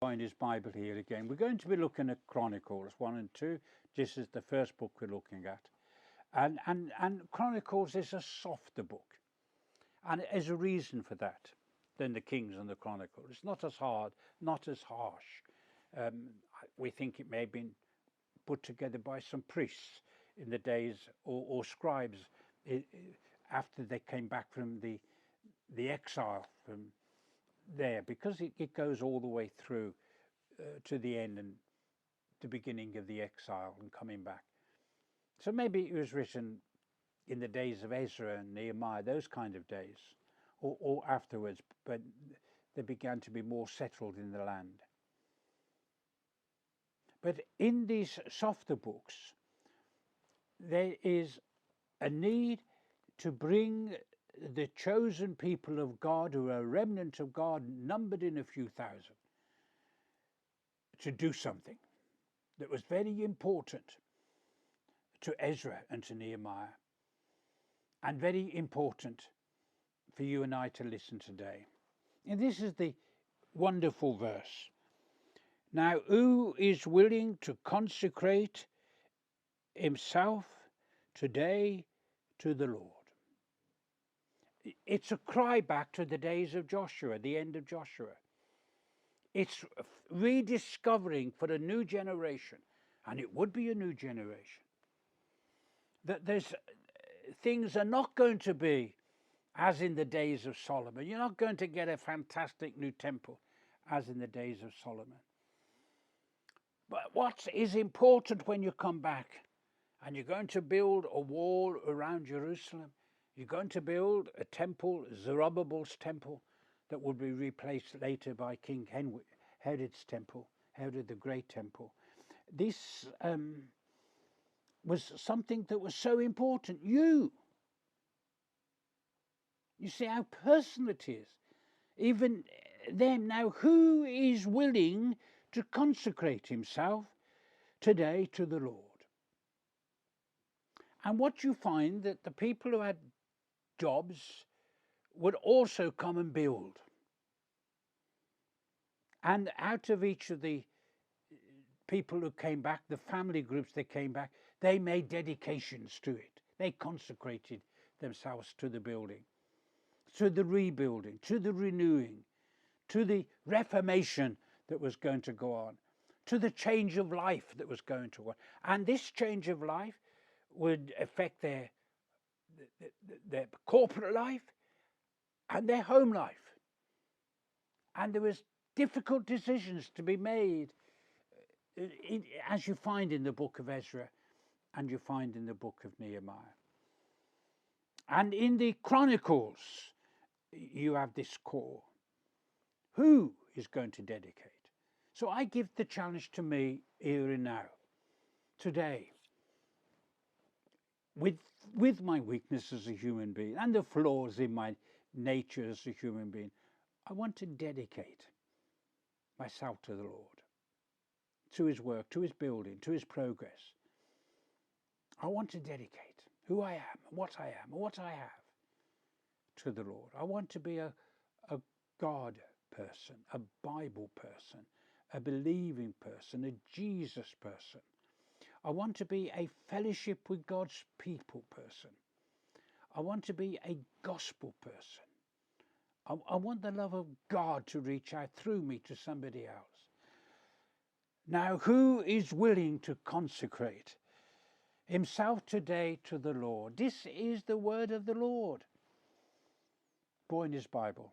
in his Bible here again. We're going to be looking at Chronicles 1 and 2. This is the first book we're looking at. And Chronicles is a softer book. And there's a reason for that than the Kings and the Chronicles. It's not as hard, not as harsh. We think it may have been put together by some priests in the days, or scribes after they came back from the exile from there, because it goes all the way through to the end and the beginning of the exile and coming back. So maybe it was written in the days of Ezra and Nehemiah, those kind of days, or afterwards, but they began to be more settled in the land. But in these softer books, there is a need to bring the chosen people of God, who are a remnant of God, numbered in a few thousand, to do something that was very important to Ezra and to Nehemiah, and very important for you and I to listen today. And this is the wonderful verse. Now, who is willing to consecrate himself today to the Lord? It's a cry back to the days of Joshua, the end of Joshua. It's rediscovering for a new generation, and it would be a new generation, that things are not going to be as in the days of Solomon. You're not going to get a fantastic new temple as in the days of Solomon. But what is important when you come back and you're going to build a wall around Jerusalem, you're going to build a temple, Zerubbabel's temple, that will be replaced later by King Herod's temple, Herod the Great temple. This was something that was so important. You see how personal it is. Even them. Now, who is willing to consecrate himself today to the Lord? And what you find, that the people who had jobs would also come and build. And out of each of the people who came back, the family groups that came back, they made dedications to it. They consecrated themselves to the building, to the rebuilding, to the renewing, to the reformation that was going to go on, to the change of life that was going to go on. And this change of life would affect their corporate life and their home life. And there was difficult decisions to be made, as you find in the book of Ezra and you find in the book of Nehemiah. And in the Chronicles, you have this call. Who is going to dedicate? So I give the challenge to me here and now, today, with my weakness as a human being and the flaws in my nature as a human being. I want to dedicate myself to the Lord, to his work, to his building, to his progress. I want to dedicate who I am, what I am, what I have to the Lord. I want to be a God person, a Bible person, a believing person, a Jesus person. I want to be a fellowship with God's people person. I want to be a gospel person. I want the love of God to reach out through me to somebody else. Now, who is willing to consecrate himself today to the Lord? This is the word of the Lord. Boy in his Bible.